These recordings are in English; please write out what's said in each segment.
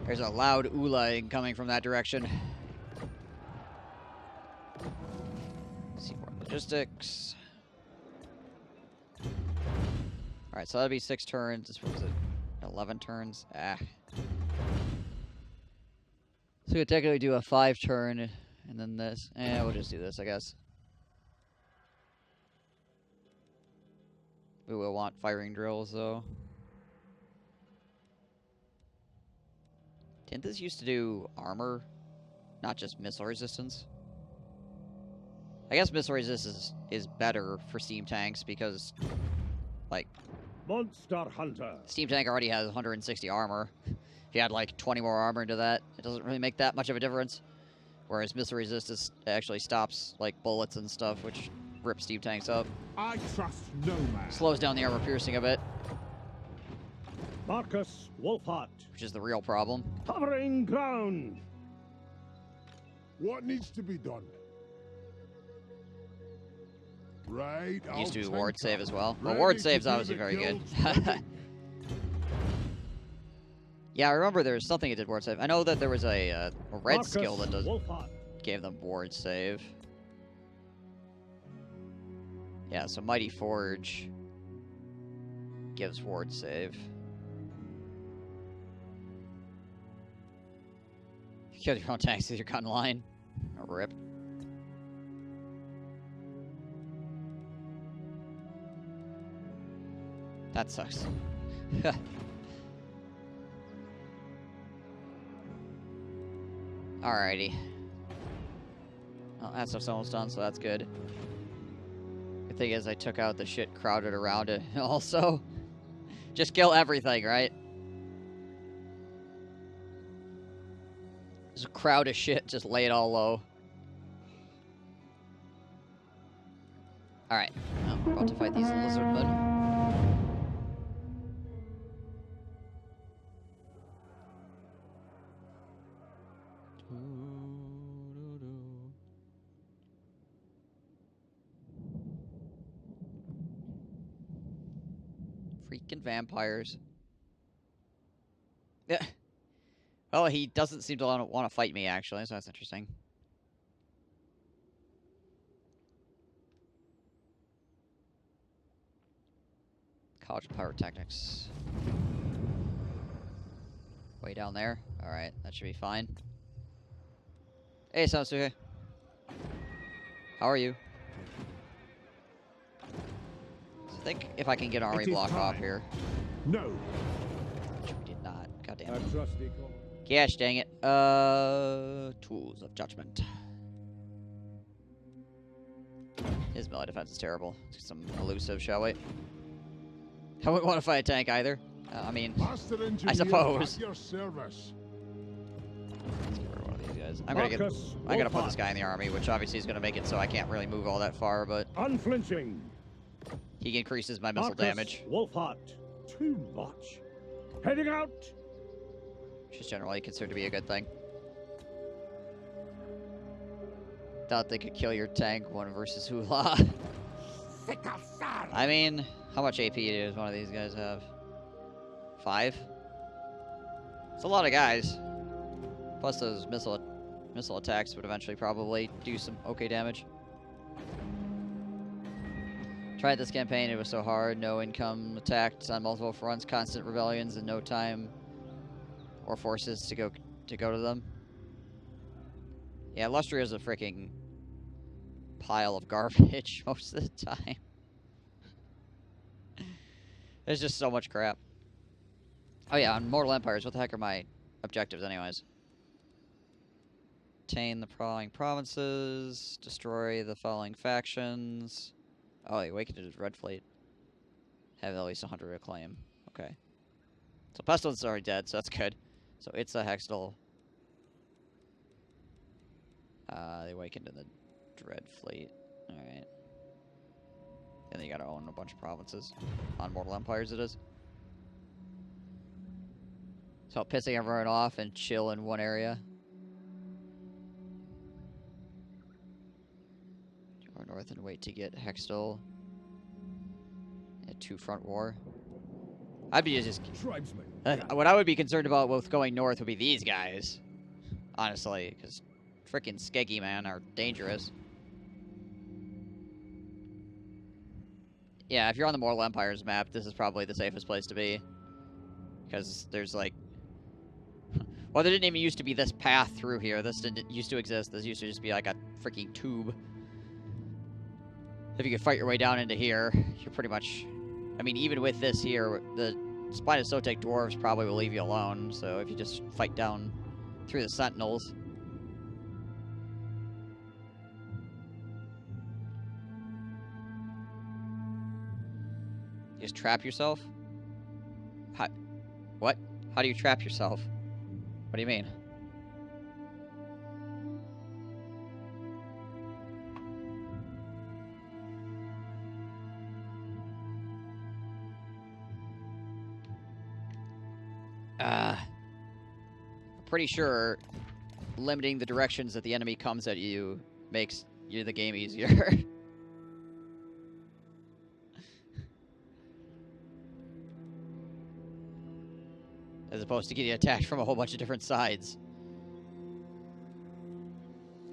There's a loud oola coming from that direction. Seaport logistics. Alright, so that'll be 6 turns. This was 11 turns. Ah. So we could technically do a 5 turn, and then this. We'll just do this, I guess. We will want firing drills, though. Didn't this used to do armor? Not just missile resistance? I guess missile resistance is better for steam tanks because, like... Monster Hunter. Steam tank already has 160 armor. If you add, like, 20 more armor into that, it doesn't really make that much of a difference. Whereas missile resistance actually stops, like, bullets and stuff, which rips steam tanks up. I trust no man. Slows down the armor piercing a bit. Markus Wolfhart. Which is the real problem. Covering ground. What needs to be done? Right. Used to do ward save as well. Well, ward save's obviously very good. Yeah, I remember there was something that did ward save. I know that there was a red Markus skill that Wolfhart. gave them ward save. Yeah, so Mighty Forge gives ward save. You killed your own tanks with your gun line. A rip. That sucks. Alrighty. Well, that stuff's almost done, so that's good. The thing is, I took out the shit crowded around it also. Just kill everything, right? There's a crowd of shit, just lay it all low. Alright, well, we're about to fight these lizardmen. Freaking vampires. Yeah. Well, he doesn't seem to want to fight me, actually, so that's interesting. College of Pyrotechnics. Way down there. Alright, that should be fine. Hey, Samsuke. How are you? I think if I can get an army block off here. No. Which we did not. God damn A it. trusty call. Gosh dang it. Tools of Judgment. His melee defense is terrible. Let's get some elusive, shall we? I wouldn't want to fight a tank either. I mean, I suppose. Your service. Let's get rid of one of these guys. I'm gonna put this guy in the army, which obviously is gonna make it so I can't really move all that far, but Unflinching. he increases my missile damage, Wolfhart. Too much. Heading out. which is generally considered to be a good thing. Thought they could kill your tank, one versus Hula. I mean, how much AP does one of these guys have? 5? It's a lot of guys. Plus those missile attacks would eventually probably do some okay damage. Tried this campaign, it was so hard. No income, attacked on multiple fronts, constant rebellions, and no time or forces to go to them. Yeah, Lustria is a freaking pile of garbage most of the time. There's just so much crap. Oh yeah, on Mortal Empires, what the heck are my objectives anyways? Obtain the following provinces, destroy the following factions. Oh, he awakened his Red Fleet. Have at least 100 acclaim. Okay. So Pestilence is already dead, so that's good. So it's a Hextall. They awakened in the Dread Fleet. Alright. And then you gotta own a bunch of provinces. On Mortal Empires it is. So pissing everyone off and chill in one area. Go north and wait to get Hextall. A 2-front war. I'd be just... Tribesmen. what I would be concerned about with going north would be these guys. Honestly, because frickin' Skeggy, man, are dangerous. Yeah, if you're on the Mortal Empires map, this is probably the safest place to be. Because there's, like... Well, there didn't even used to be this path through here. This didn't used to exist. This used to just be like a freaking tube. If you could fight your way down into here, you're pretty much... I mean, even with this here, the Spinosotic dwarves probably will leave you alone. So if you just fight down through the Sentinels... You just trap yourself? How... What? How do you trap yourself? What do you mean? Pretty sure limiting the directions that the enemy comes at you makes the game easier. As opposed to getting attacked from a whole bunch of different sides.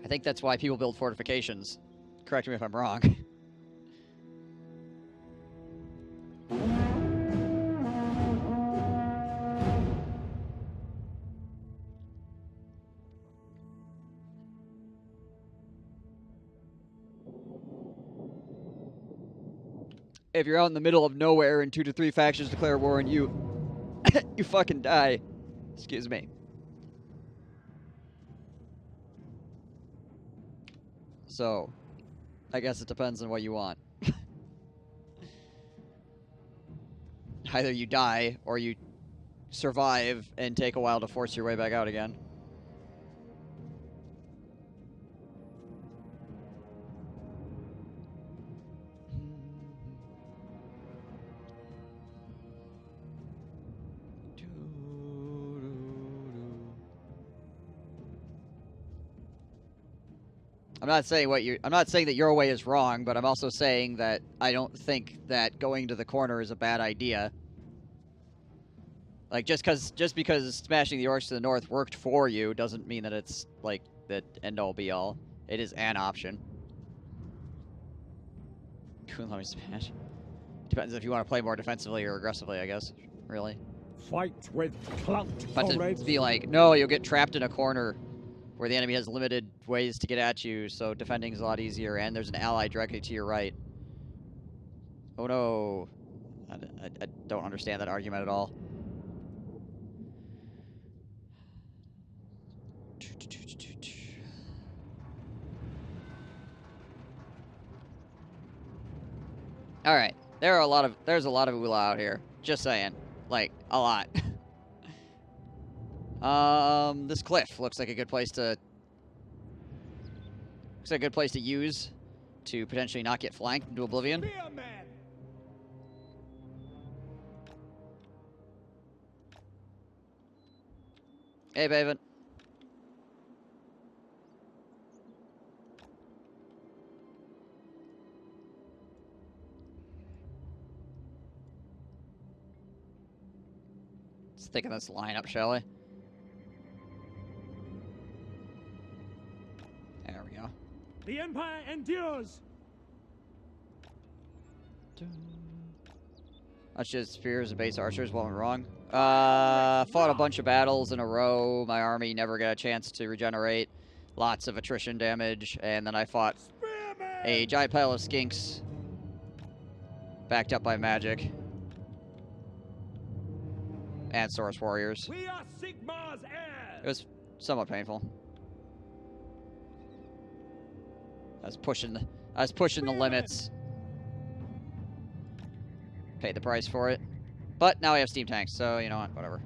I think that's why people build fortifications. Correct me if I'm wrong. If you're out in the middle of nowhere and 2 to 3 factions declare war on you, you fucking die. Excuse me. So, I guess it depends on what you want. Either you die, or you survive and take a while to force your way back out again. I'm not saying that your way is wrong, but I'm also saying that I don't think that going to the corner is a bad idea. Like, just because smashing the orcs to the north worked for you doesn't mean that it's, like, the end-all be-all. It is an option. Let me smash. Depends if you want to play more defensively or aggressively, I guess. Really. Fight with clout, But to be like, no, you'll get trapped in a corner where the enemy has limited ways to get at you, so defending is a lot easier, and there's an ally directly to your right. Oh no. I don't understand that argument at all. Alright. There's a lot of oolah out here. Just saying. Like, a lot. This cliff looks like a good place to... Looks like a good place to use to potentially not get flanked into oblivion. Hey, Baven. Let's think of this lineup, shall we? There we go. The Empire endures! That's just spears and base archers while I'm wrong. Fought a bunch of battles in a row. My army never got a chance to regenerate. Lots of attrition damage. And then I fought a giant pile of skinks. Backed up by magic. And Source Warriors. We are Sigmar's heirs! It was somewhat painful. I was pushing the limits. Paid the price for it. But now I have steam tanks, so you know what, whatever.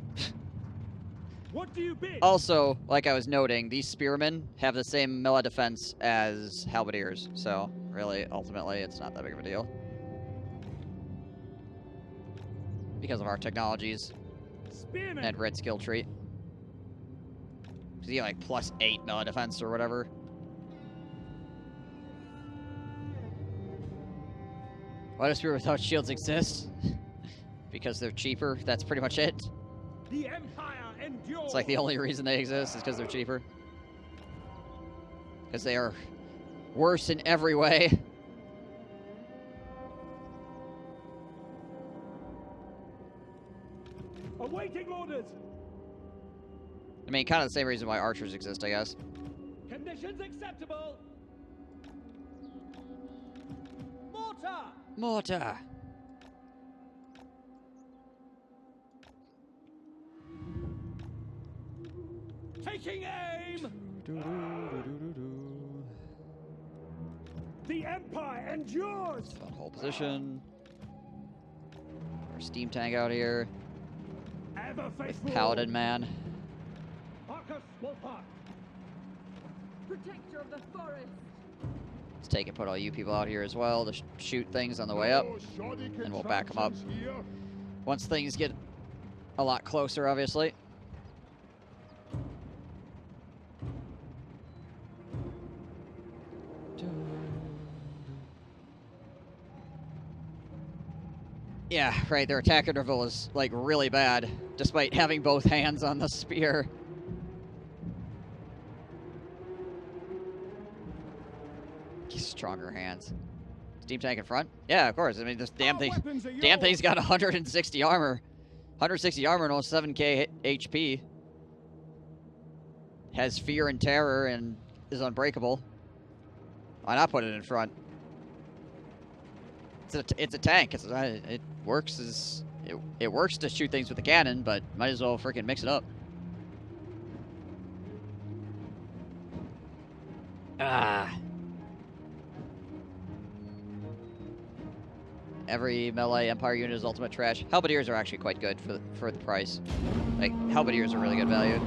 What do you bid? Also, like I was noting, these spearmen have the same melee defense as halberdiers, so really, ultimately, it's not that big of a deal. Because of our technologies Spearman. and red skill tree. Because you get like +8 melee defense or whatever. Why do spear without shields exist? because they're cheaper. That's pretty much it. The Empire endures. It's like the only reason they exist is because they're cheaper. Because they are worse in every way. Awaiting orders. I mean, kind of the same reason why archers exist, I guess. Conditions acceptable. Mortar. Mortar. Taking aim. The Empire endures. On hold position. Our steam tank out here. Ever faithful. Paladin man. MARKUS WULFHART. Protector of the forest. Let's take and put all you people out here as well to shoot things on the way up. And we'll back them up. Once things get a lot closer, obviously. Yeah, right, their attack interval is, like, really bad, despite having both hands on the spear. Stronger hands. Steam tank in front? Yeah, of course. I mean, this damn thing's got 160 armor. 160 armor and almost 7k HP. Has fear and terror and is unbreakable. Why not put it in front? It's a tank. It works as it works to shoot things with a cannon, but might as well freaking mix it up. Ah. Every melee Empire unit is ultimate trash. Halberdiers are actually quite good for the price. Like, Halberdiers are really good value.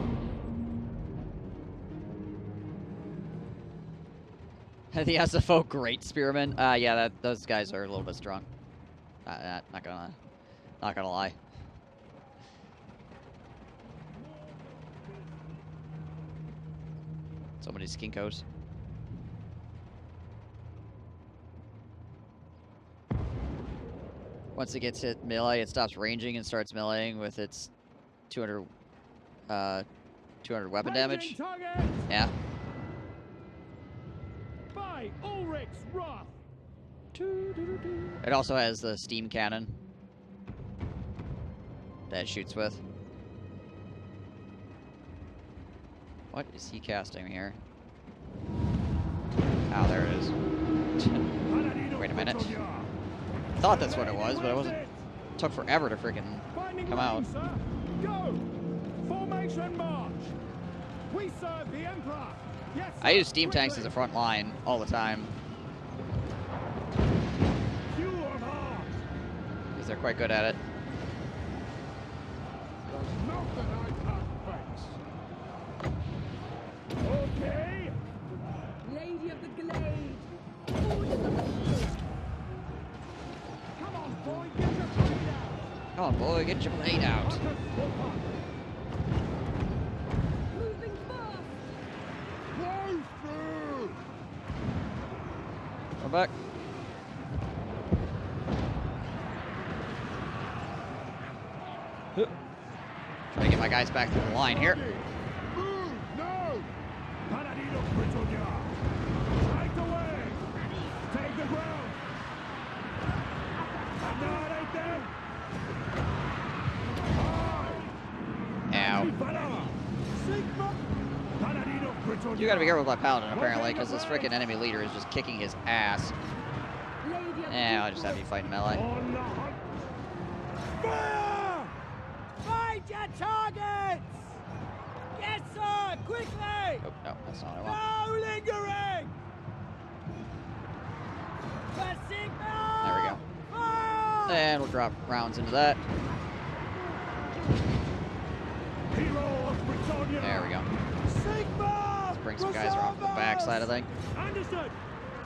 The SFO great spearmen. Yeah, those guys are a little bit strong. Not gonna lie. So many skinkos. Once it gets hit melee, it stops ranging and starts meleeing with its 200 weapon damage. Yeah. By Ulrich's wrath. It also has the steam cannon that it shoots with. What is he casting here? Oh, there it is. Wait a minute. Thought that's what it was, but it wasn't. It took forever to freaking come out. Go! Formation march! We serve the Emperor! Yes, I use steam tanks as a front line all the time. Because they're quite good at it. Okay! Lady of the Glade. Orders of the Field. Come on, boy, get your blade out! Come on, boy, get your blade out. Moving fast. Come back. Trying to get my guys back to the line here. Move! No! Right away! Take the ground! Annihilate them! Ow. Sigma! You gotta be careful with my paladin, apparently, because this freaking enemy leader is just kicking his ass. Lady of the Yeah, I'll just have you fight melee. On the hunt! Fire! Find your targets! Yes, sir! Quickly! Oh, no, that's not what I want. No lingering! The signal! There we go. Fire! And we'll drop rounds into that. Heroes, Britannia! There we go. Sigma! Let's bring some guys around from the back side, I think. Understood!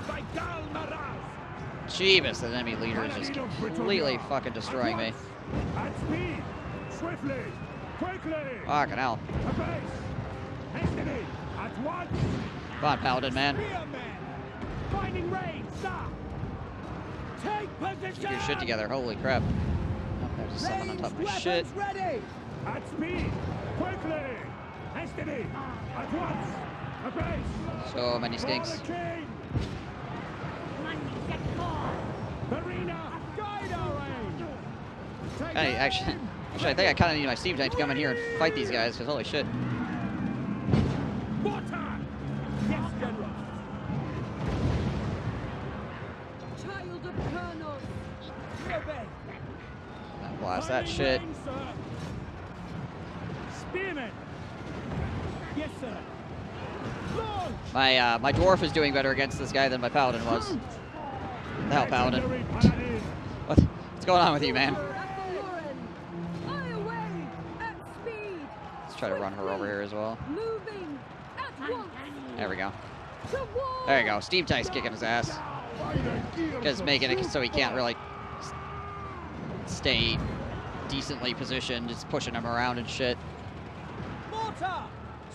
By Gal Maraz! Jeebus, the enemy leader is just completely fucking destroying me. At speed! Swiftly! Quickly! Fucking hell. Apace! Hastily! At once! Come on, paladin man. Spearmen! Finding range! Stop! Take position! Get your shit together. Holy crap. Okay. Someone on top of my shit. Ready. At speed! Quickly! Hastily! At once! Apace! So many For skinks. the king! Marina! Guide our aim! Take Actually, I think I kind of need my steam tank to come in here and fight these guys, because holy shit. Water! Yes, General! Child of Colonel. Obey. Blast that shit. Aim, sir. Spearmen! Yes, sir! Launch! My dwarf is doing better against this guy than my paladin was. The hell, paladin? Legendary paladin! What's going on with you, man? Fire away at speed. Let's try to run her over here as well. Moving at once. There we go. To war. There you go. Steam tank's kicking his ass. By the gears Because of making it so he can't Super. really stay decently positioned, just pushing him around and shit. Mortar!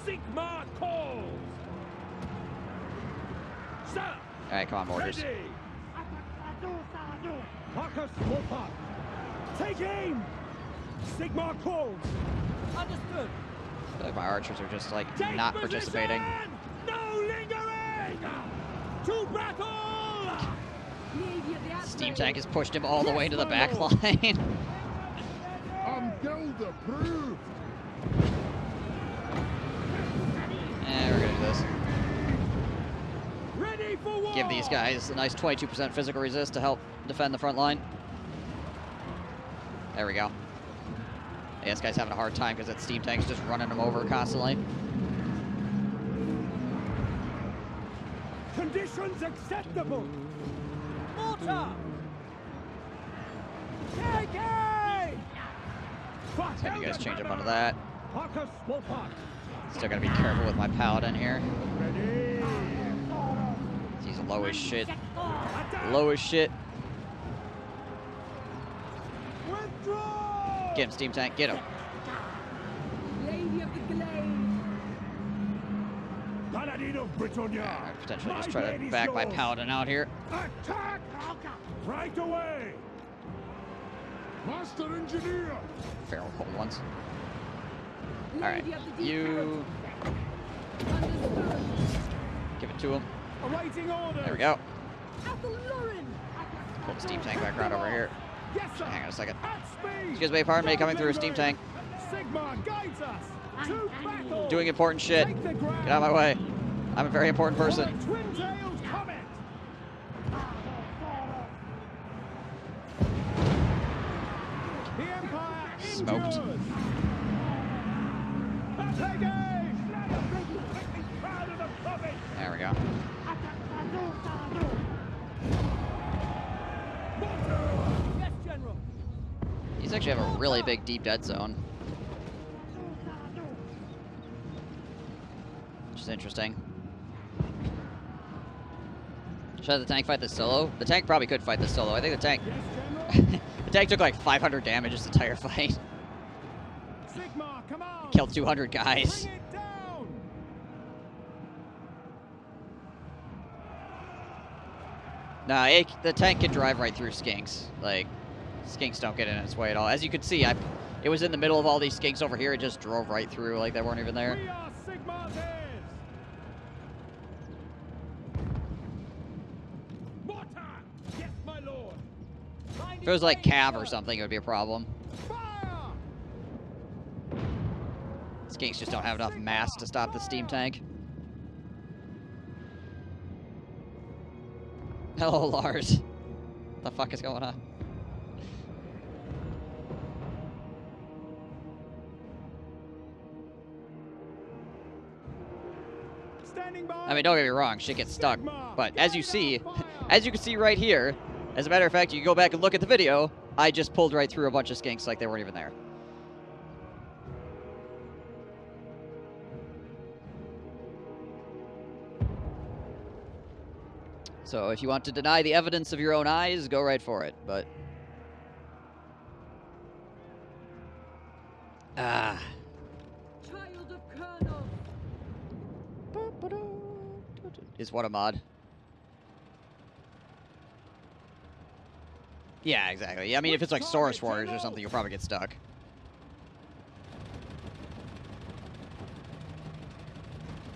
Sigma calls! Sir! Alright, come on, mortars. Ready! Markus Wolfhart! Take aim! Sigma calls! Understood! I feel like my archers are just like Take not position! participating. No lingering! To battle! Lady of the Atlas. Steam tank has pushed him all the way to the Yes, back my lord. line. I'm guild approved. We're gonna do this. Ready for war! Give these guys a nice 22% physical resist to help defend the front line. There we go. Yeah, this guy's having a hard time because that steam tank's just running him over constantly. Conditions acceptable! Mortar! Take aim! Let's have you guys change up onto that. Markus Wolfhart! Still gotta be careful with my paladin here. Ready! He's low as shit. Attack! Low as shit. Withdraw! Get him, steam tank. Get him. Lady of the Glade. Paladin of Britannia! Alright, potentially My just try to blade is back my yours. paladin out here. Attack! Right away! Master engineer. Feral cold ones. Lady Alright, of the Deep you Understood. give it to him. Awaiting orders! There we go. Athellurin. Pull the steam tank back around over here. Yes, sir! Hang on a second. At speed! Excuse me, pardon me, coming through a steam tank. Sigma guides us to battle! Doing important shit. Take the ground! Get out of my way. I'm a very important For person. the twin-tailed comet! The Empire Smoked. endures! Take aim! Proud of the comet! There we go. Yes, General! These actually have a really big deep dead zone. Which is interesting. Should the tank fight this solo? The tank probably could fight this solo. I think the tank Yes, General! the tank took like 500 damage this entire fight. Sigma, come on! Killed 200 guys. Bring it down! Nah, the tank can drive right through skinks. Like, skinks don't get in its way at all. As you can see, it was in the middle of all these skinks over here. It just drove right through like they weren't even there. We are Sigma's heirs! Mortar! Yes, my lord! If it was like Cav or something, it would be a problem. Fire! Skinks just don't have enough mass to stop the steam tank. Hello, Lars. What the fuck is going on? Standing by! I mean, don't get me wrong, shit gets stuck. But as you see, as you can see right here, as a matter of fact, you can go back and look at the video, I just pulled right through a bunch of skinks like they weren't even there. So if you want to deny the evidence of your own eyes, go right for it, but... Ah. Child of Colonel. Is what a mod. Yeah, exactly. Yeah, I mean, if it's like Saurus Warriors or something, you'll probably get stuck.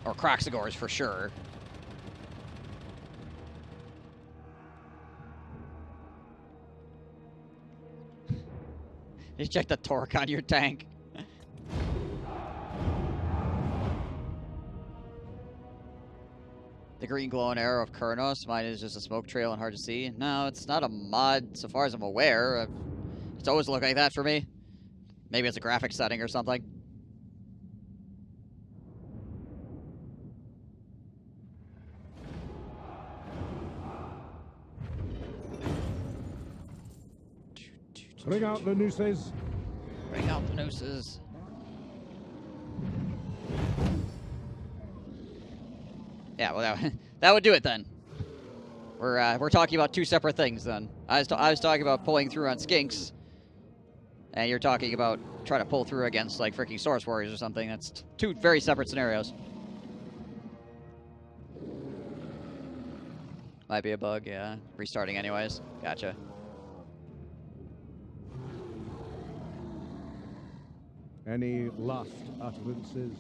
Or Croxagors for sure. You check the torque on your tank. The green glowing arrow of Kurnos. Mine is just a smoke trail and hard to see. No, it's not a mod so far as I'm aware. It's always looked like that for me. Maybe it's a graphic setting or something. Bring out the nooses. Bring out the nooses. Yeah, well, that would do it then. We're talking about two separate things then. I was talking about pulling through on skinks, and you're talking about trying to pull through against like freaking Saurus Warriors or something. That's two very separate scenarios. Might be a bug, yeah. Restarting anyways. Gotcha. Any last utterances?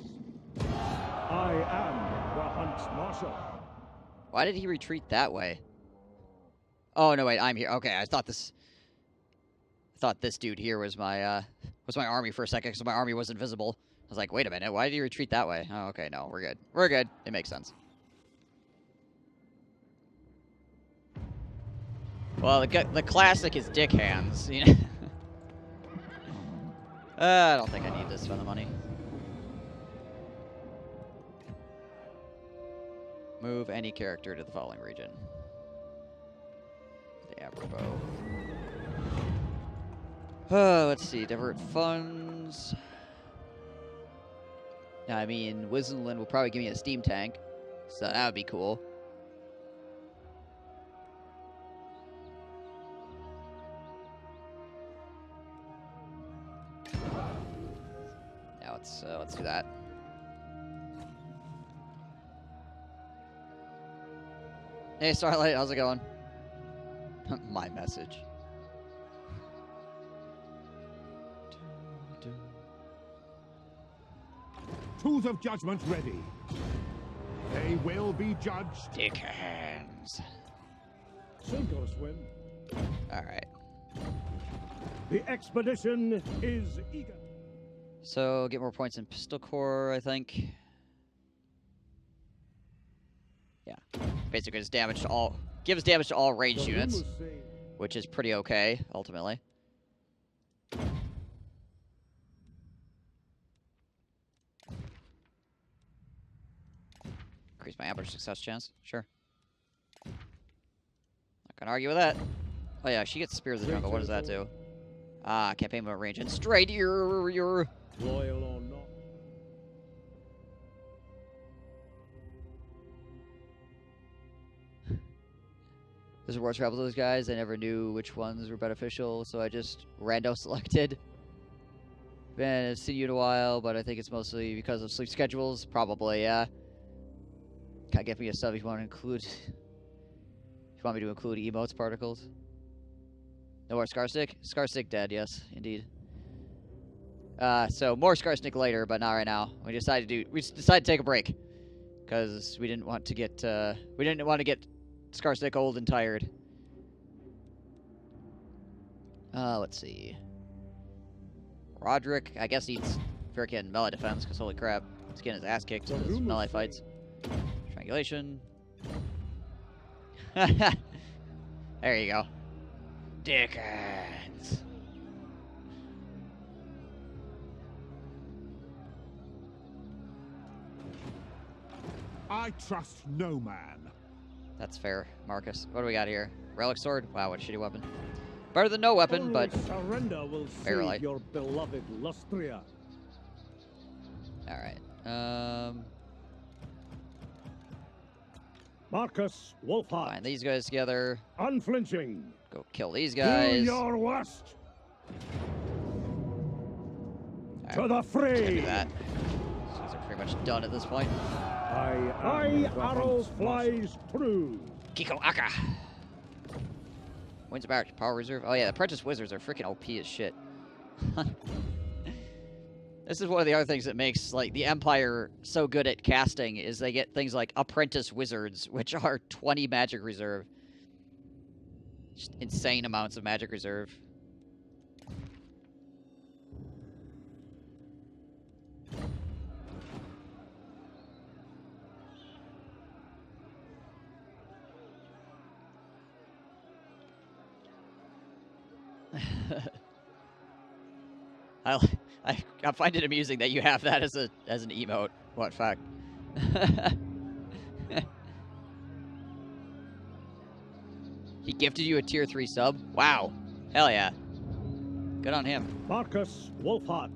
I am the Hunt Marshal. Why did he retreat that way? Oh no, wait, I'm here. Okay, I thought this dude here was my army for a second because my army wasn't visible. I was like, wait a minute, why did he retreat that way? Oh, okay, no, we're good. We're good. It makes sense. Well, the classic is dick hands, you know. I don't think I need to spend the money. Move any character to the following region. The apropos. Let's see. Divert funds. Now, I mean, Wizenland will probably give me a steam tank, so that would be cool. Now let's do that. Hey, Starlight, how's it going? My message. Tools of judgment ready. They will be judged. Dick hands. Sink or swim. All right. The expedition is eager. So get more points in pistol core, I think. Yeah. Basically, it's damage to all. Gives damage to all ranged units, which is pretty okay ultimately. Increase my ambush success chance. Sure. Not gonna argue with that. Oh yeah, she gets Spear of the Jungle. What does that do? Ah, campaign mode range and straight your. Loyal or not. This is War Travel those guys. I never knew which ones were beneficial, so I just rando selected. Man, I've seen you in a while, but I think it's mostly because of sleep schedules. Probably, yeah. Can't get me a sub if you want to include. If you want me to include emotes particles. No more Scarstick? Scarstick dead, yes, indeed. So more Scarstick later, but not right now. We decided to take a break because we didn't want to get Scarstick old and tired. Let's see. Roderick, I guess needs freaking melee defense because holy crap, he's getting his ass kicked in his melee fights. Triangulation. There you go. Dickens. I trust no man. That's fair, Marcus. What do we got here? Relic sword? Wow, what a shitty weapon. Better than no weapon, Only but surrender will barely. save your beloved Lustria. Alright. Markus Wolfhart. Find these guys together. Unflinching. Go kill these Do guys. your worst. Alright, To the let's go fray. do that. These guys are pretty much done at this point. I arrow flies through. Kiko Aka. Winds of Barracks, Power Reserve. Oh yeah, the Apprentice Wizards are freaking OP as shit. This is one of the other things that makes like the Empire so good at casting is they get things like Apprentice Wizards, which are 20 Magic Reserve. Just insane amounts of Magic Reserve. I find it amusing that you have that as an emote. What fact? He gifted you a tier 3 sub? Wow. Hell yeah. Good on him. Markus Wulfhart.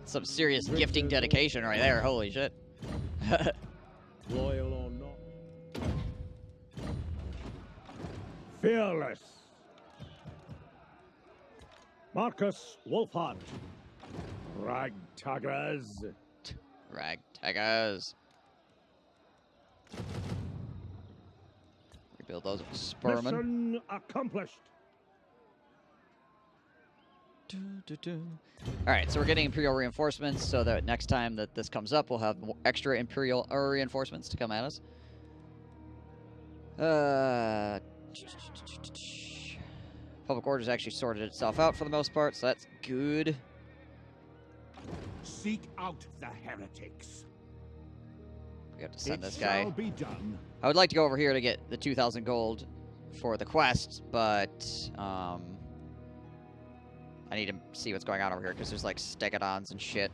Some serious gifting dedication right there. Holy shit. Loyal or not. Fearless. Markus Wulfhart. Ragtaggers. Ragtaggers. Rebuild those Spurman. Mission accomplished. Alright, so we're getting Imperial reinforcements so that next time that this comes up, we'll have more extra Imperial reinforcements to come at us. Public order's actually sorted itself out for the most part, so that's good. Seek out the heretics. We have to send this It guy. shall be done. I would like to go over here to get the 2,000 gold for the quest, but I need to see what's going on over here because there's like stegodons and shit.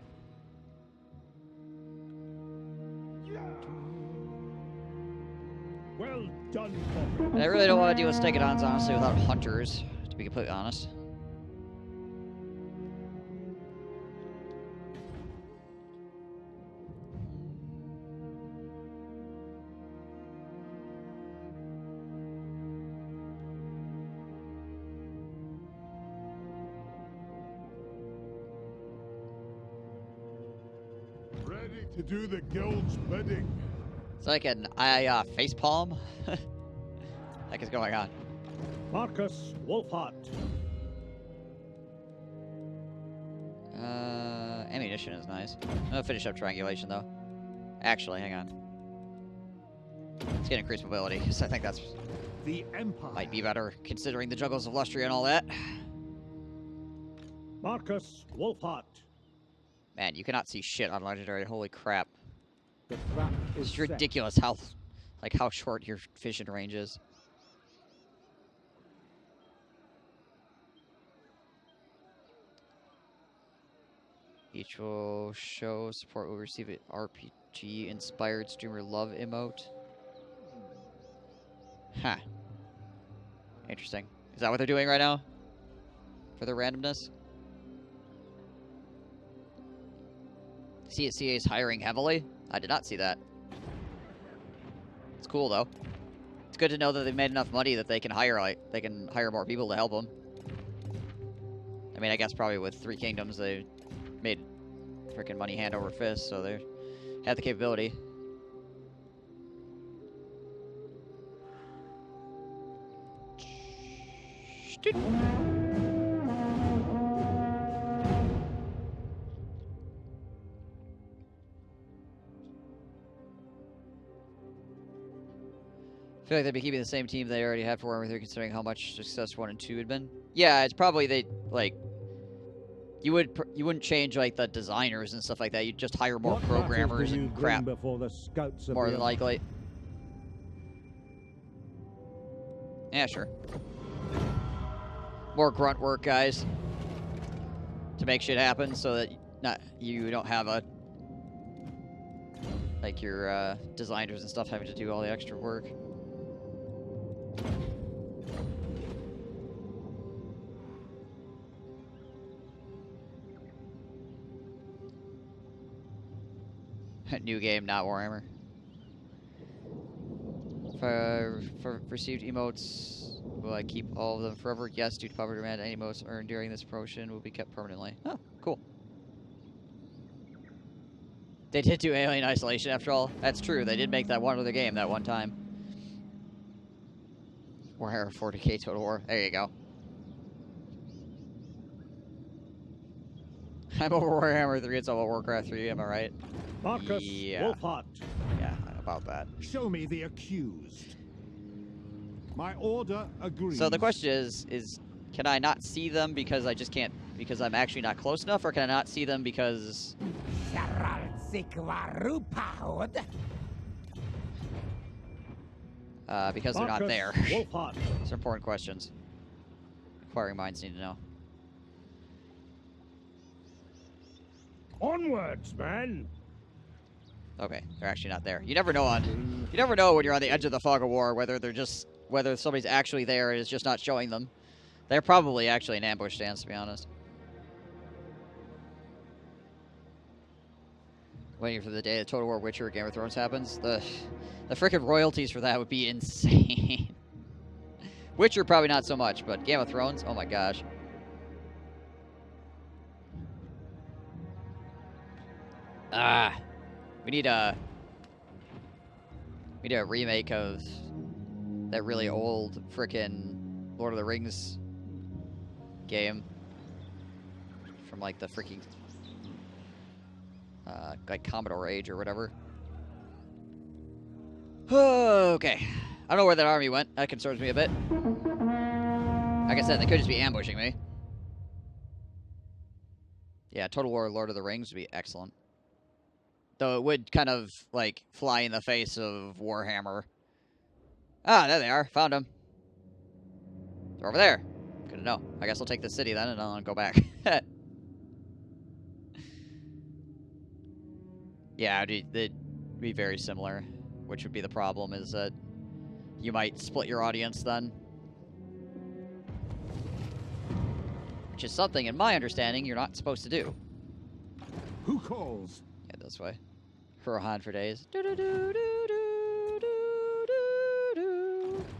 Well done, Corporal. And I really don't want to deal with stegodons, honestly, without hunters, to be completely honest. Ready to do the guild's bidding. It's like an facepalm. Heck is going on? Markus Wulfhart. Ammunition is nice. I'm gonna finish up triangulation though. Actually, hang on. Let's get increased mobility because I think that's The Empire. might be better considering the juggles of Lustria and all that. Markus Wulfhart. Man, you cannot see shit on legendary. Holy crap! The trap is It's set. ridiculous how short your vision range is. Each will show support will receive an RPG inspired streamer love emote. Huh. Interesting. Is that what they're doing right now? For the randomness? CSCA is hiring heavily? I did not see that. It's cool though. It's good to know that they've made enough money that they can hire more people to help them. I mean, I guess probably with Three Kingdoms they made freaking money hand over fist, so they have the capability. I feel like they'd be keeping the same team they already had for Warhammer 3, considering how much success 1 and 2 had been. Yeah, it's probably they like you wouldn't change like the designers and stuff like that. You'd just hire more What programmers matters do you and bring crap. before the scouts of More the than Empire? likely. Yeah, sure. More grunt work, guys, to make shit happen, so that you don't have a like your designers and stuff having to do all the extra work. New game, not Warhammer. If I received emotes, will I keep all of them forever? Yes, due to popular demand, any emotes earned during this promotion will be kept permanently. Oh, cool. They did do Alien Isolation after all. That's true. They did make that one other game that one time. Warhammer 40k Total War. There you go. I'm over Warhammer 3, it's over Warcraft 3, am I right? Markus Wolfhart. Yeah, about that. Show me the accused. My order agrees. So the question is can I not see them because I just can't, because I'm actually not close enough, or can I not see them because... because they're not there. Wolfhart. These are important questions. Inquiring minds need to know. Onwards, man. Okay, they're actually not there. You never know you never know when you're on the edge of the fog of war whether somebody's actually there and is just not showing them. They're probably actually in ambush stance, to be honest. Waiting for the day the Total War Witcher or Game of Thrones happens. The frickin' royalties for that would be insane. Witcher probably not so much, but Game of Thrones, oh my gosh. We need a remake of that really old frickin' Lord of the Rings game from like the freaking like Commodore Age or whatever. Okay. I don't know where that army went. That concerns me a bit. Like I said, they could just be ambushing me. Yeah, Total War Lord of the Rings would be excellent. Though it would kind of, like, fly in the face of Warhammer. Ah, there they are. Found them. They're over there. Good to know. I guess I'll take the city then, and I'll go back. Yeah, they'd be very similar. Which would be the problem, is that you might split your audience then. Which is something, in my understanding, you're not supposed to do. Who calls? Yeah, this way. Rohan for days.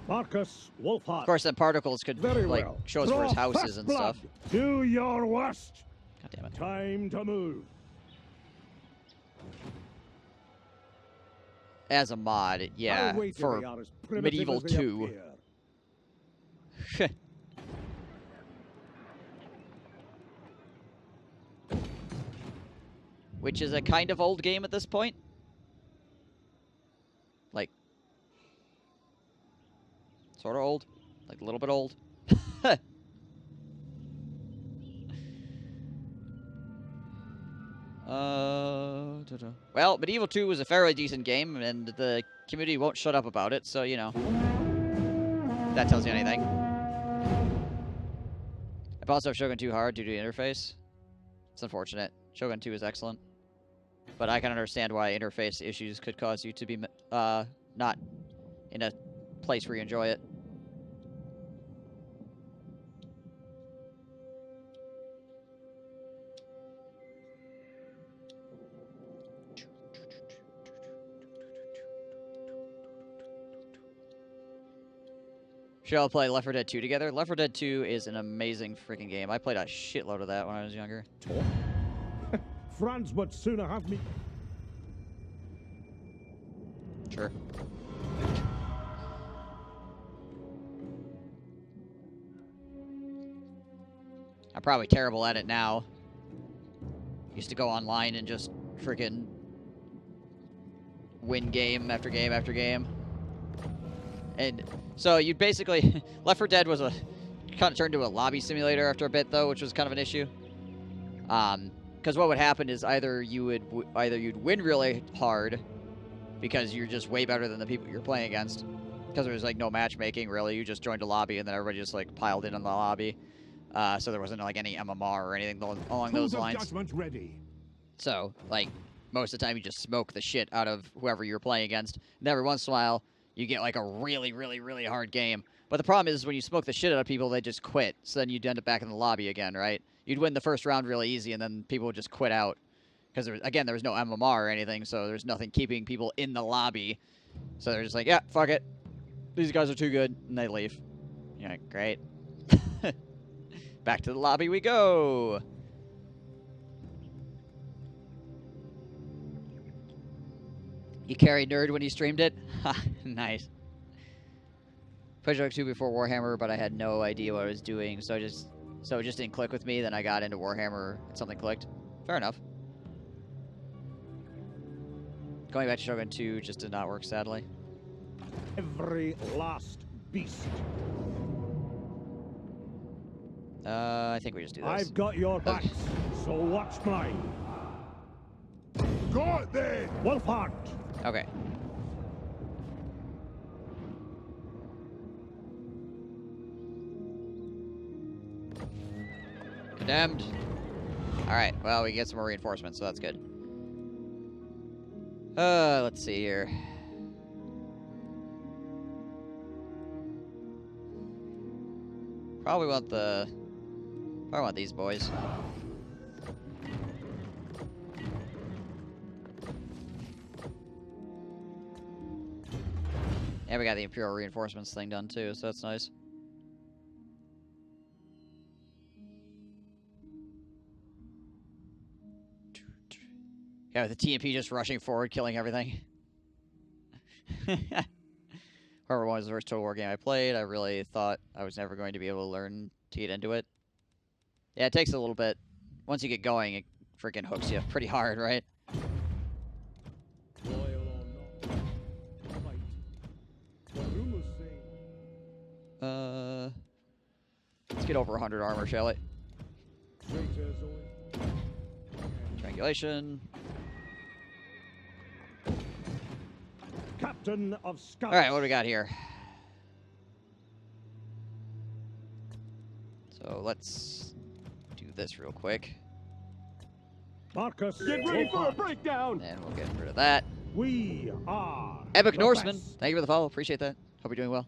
Markus Wolfhart. Of course, then particles could Very like well. show us where his house is and Blood. stuff. Do your worst. God damn it! Time to move. As a mod, yeah, I'll wait till for they are as primitive Medieval as they 2. appear. Which is a kind of old game at this point. Like, sort of old. Like, a little bit old. Well, Medieval 2 was a fairly decent game, and the community won't shut up about it, so, you know. If that tells you anything. I've also have Shogun 2 hard due to the interface. It's unfortunate. Shogun 2 is excellent. But I can understand why interface issues could cause you to be not in a place where you enjoy it. Should all play Left 4 Dead 2 together? Left 4 Dead 2 is an amazing freaking game. I played a shitload of that when I was younger. Franz would sooner have me. Sure. I'm probably terrible at it now. Used to go online and just freaking win game after game after game. And so you basically Left 4 Dead was kind of turned into a lobby simulator after a bit though, which was kind of an issue. Because what would happen is either you'd win really hard because you're just way better than the people you're playing against. Because there was like no matchmaking really, you just joined a lobby and then everybody just like piled in on the lobby. So there wasn't like any MMR or anything along those lines. Judgment ready. So like most of the time you just smoke the shit out of whoever you're playing against. And every once in a while you get like a really, really, really hard game. But the problem is when you smoke the shit out of people, they just quit. So then you'd end up back in the lobby again, right? You'd win the first round really easy, and then people would just quit out. Because, there was no MMR or anything, so there's nothing keeping people in the lobby. So they're just like, yeah, fuck it. These guys are too good, and they leave. You're like, great. Back to the lobby we go. You carried Nerd when you streamed it? Ha, nice. Played Dragon 2 before Warhammer, but I had no idea what I was doing, so it just didn't click with me. Then I got into Warhammer and something clicked. Fair enough. Going back to Shogun 2 just did not work, sadly. Every last beast. I think we just do this. I've got your backs, so watch mine. Go it then! Wolfhart! Okay. Condemned. Alright, well, we get some more reinforcements, so that's good. Let's see here. Probably want these boys. And we got the Imperial reinforcements thing done too, so that's nice. Yeah, with the TMP just rushing forward, killing everything. Whoever was the first Total War game I played, I really thought I was never going to be able to learn to get into it. Yeah, it takes a little bit. Once you get going, it freaking hooks you pretty hard, right? Loyal or not, fight. The rumors say Let's get over 100 armor, shall we? traitors only. Triangulation. Captain of Scouts. Alright, what do we got here? So let's do this real quick. Marcus, Get ready for a breakdown! And we'll get rid of that. We are Epic the Norseman, best. thank you for the follow. Appreciate that. Hope you're doing well.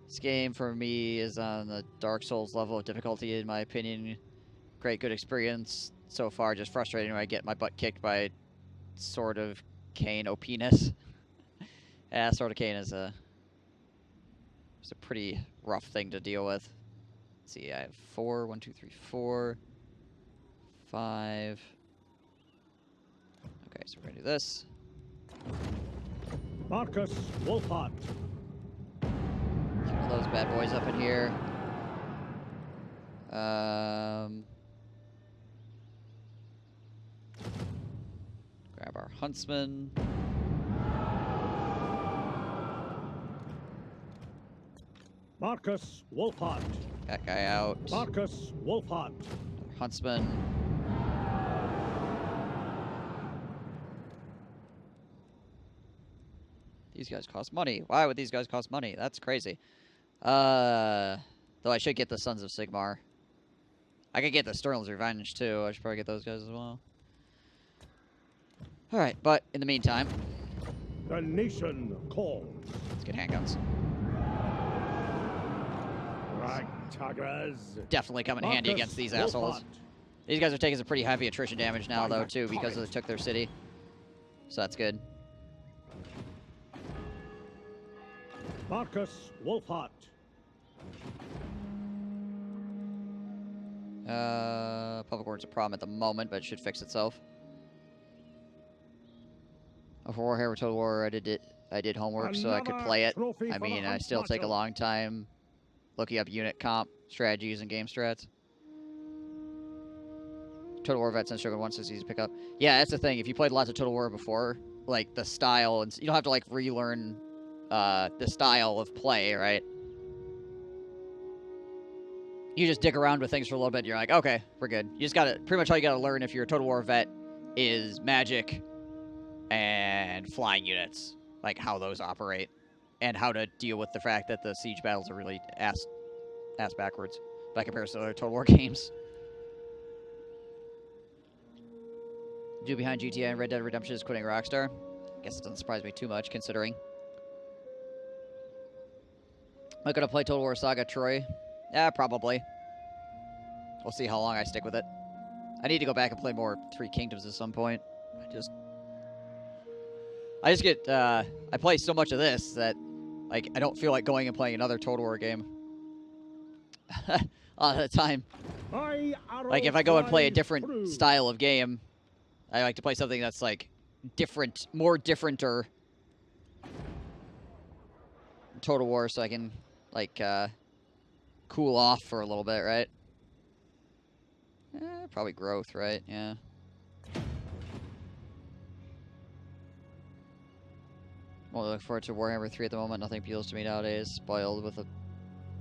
This game for me is on the Dark Souls level of difficulty, in my opinion. Great, good experience so far. Just frustrating when I get my butt kicked by Sword of Cain OPness. Yeah, Sword of Cain is it's a pretty rough thing to deal with. Let's see, I have 4. 1, 2, 3, 4, 5. Okay, so we're gonna do this. Marcus Wolfhart. Keep all those bad boys up in here. Grab our huntsman. Marcus Wolfhart. That guy out. Marcus Wolfhart. Huntsman. These guys cost money. Why would these guys cost money? That's crazy. Though I should get the Sons of Sigmar. I could get the Sterling's Revenge too. I should probably get those guys as well. Alright, but in the meantime, The nation calls. let's get handguns. Ragtaggers. Definitely come in handy Marcus against these assholes. Wolfhart. These guys are taking some pretty heavy attrition damage now, though, too, because they took their city. So that's good. Marcus Wolfhart. Public Order's a problem at the moment, but it should fix itself. For Warhammer Total War, I did homework so I could play it. Another trophy I for the mean, I Hunt still take a Module. long time looking up unit comp strategies and game strats. Total War vets and Shogun 1 is easy to pick up. Yeah, that's the thing. If you played lots of Total War before, like the style, and you don't have to like relearn the style of play, right? You just dig around with things for a little bit, and you're like, okay, we're good. You just gotta, pretty much all you gotta learn if you're a Total War vet is magic and flying units, like how those operate, and how to deal with the fact that the siege battles are really ass backwards by comparison to other Total War games. Dude behind GTA and Red Dead Redemption is quitting Rockstar. Guess it doesn't surprise me too much, considering. Am I gonna play Total War Saga Troy? Yeah, probably. We'll see how long I stick with it. I need to go back and play more Three Kingdoms at some point. I just get, I play so much of this that, like, I don't feel like going and playing another Total War game. All the time. Like, if I go and play a different style of game, I like to play something that's, like, different, more differenter Total War so I can, like, cool off for a little bit, right? Probably growth, right? Yeah. Well, I look forward to Warhammer 3 at the moment. Nothing appeals to me nowadays. Spoiled with a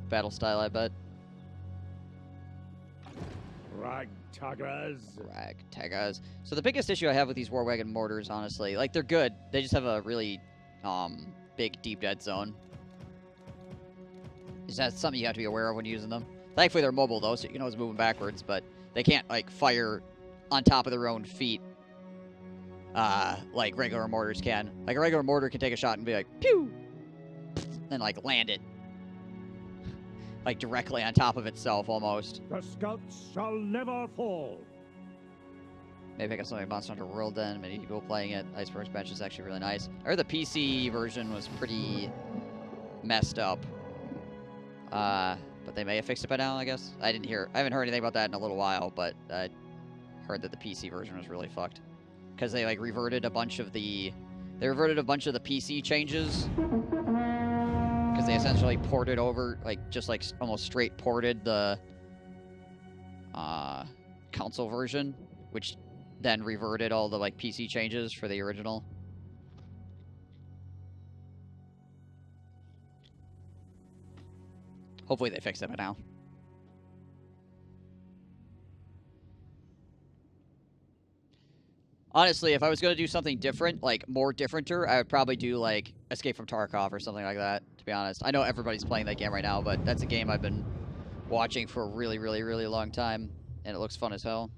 battle style, I bet. Ragtaggers. Ragtaggers. So the biggest issue I have with these War Wagon mortars, honestly, like, they're good. They just have a really, big deep dead zone. Is that something you have to be aware of when using them? Thankfully, they're mobile, though, so you can always move them backwards, but they can't, like, fire on top of their own feet like regular mortars can. Like, a regular mortar can take a shot and be like, pew! And, like, land it. Like, directly on top of itself, almost. The scouts shall never fall. Maybe I got something like Monster Hunter World then. Many people playing it. Iceberg's Bench is actually really nice. I heard the PC version was pretty messed up. But they may have fixed it by now, I guess. I haven't heard anything about that in a little while, but I heard that the PC version was really fucked. Because they, like, reverted a bunch of the PC changes. Because they essentially ported over, like, just, like, almost straight ported the, console version, which then reverted all the, like, PC changes for the original. Hopefully they fix it by now. Honestly, if I was going to do something different, like, more differenter, I would probably do, like, Escape from Tarkov or something like that, to be honest. I know everybody's playing that game right now, but that's a game I've been watching for a really, really, really long time, and it looks fun as hell.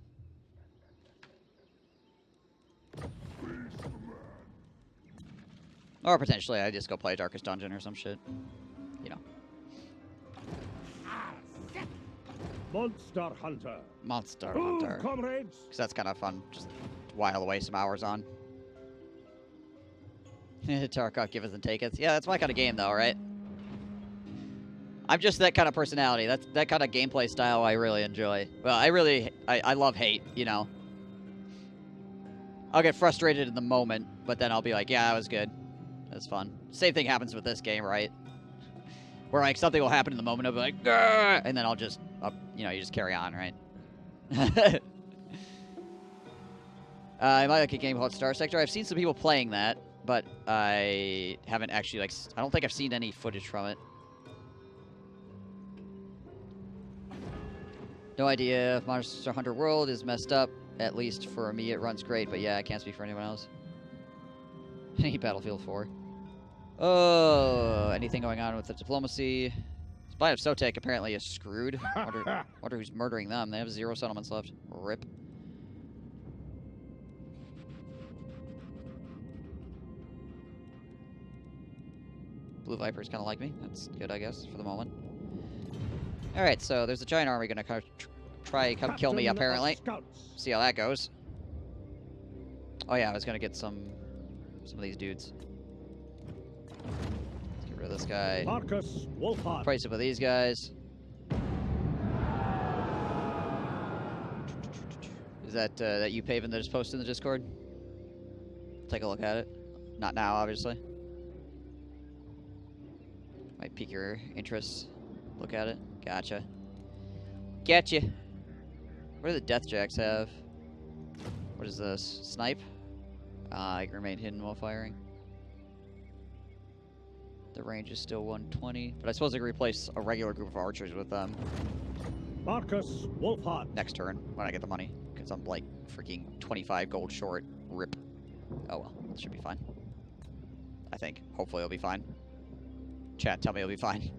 Or potentially I just go play Darkest Dungeon or some shit. You know. Monster Hunter. Monster Move, Hunter. comrades. Because that's kind of fun. Just while away some hours on. Tarkov, give us and take us. Yeah, that's my kind of game, though, right? I'm just that kind of personality. That's that kind of gameplay style I really enjoy. Well, I love hate, you know. I'll get frustrated in the moment, but then I'll be like, yeah, that was good. That's fun. Same thing happens with this game, right? Where, like, something will happen in the moment, I'll be like, grr! And then I'll just, you know, you just carry on, right? I might like a game called Star Sector. I've seen some people playing that, but I haven't actually, like, I don't think I've seen any footage from it. No idea if Monster Hunter World is messed up. At least for me, it runs great, but yeah, I can't speak for anyone else. Any Battlefield 4. Oh, anything going on with the diplomacy? Spy of Sotek apparently is screwed. Wonder who's murdering them. They have 0 settlements left. RIP. Blue Vipers kind of like me. That's good, I guess, for the moment. Alright, so there's a giant army gonna try come kill me, apparently. See how that goes. Oh yeah, I was gonna get some of these dudes. Let's get rid of this guy. Markus Wolfhart. Price up with these guys. Is that you, Paven, that is posted in the Discord? Take a look at it. Not now, obviously. Might pique your interest. Look at it. Gotcha. Getcha. What do the Death Jacks have? What is this? Snipe? I can remain hidden while firing. The range is still 120, but I suppose I can replace a regular group of archers with them. Markus Wolfhart. Next turn, when I get the money. Because I'm like freaking 25 gold short. RIP. Oh well, it should be fine. I think. Hopefully it'll be fine. Chat, tell me it'll be fine.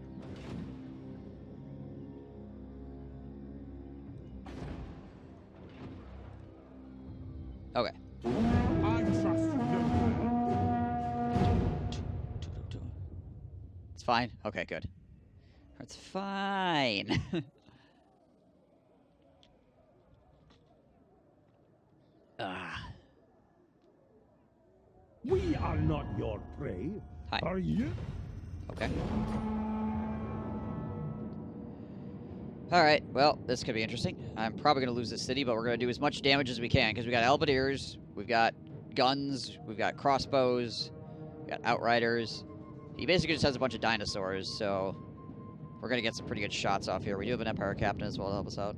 Okay. I trust no one. It's fine? Okay, good. It's fine. We are not your prey. Hi. Are you? Okay. Alright, well, this could be interesting. I'm probably going to lose this city, but we're going to do as much damage as we can, because we got Albadiers, we've got guns, we've got crossbows, we've got outriders. He basically just has a bunch of dinosaurs, so we're gonna get some pretty good shots off here. We do have an Empire captain as well to help us out.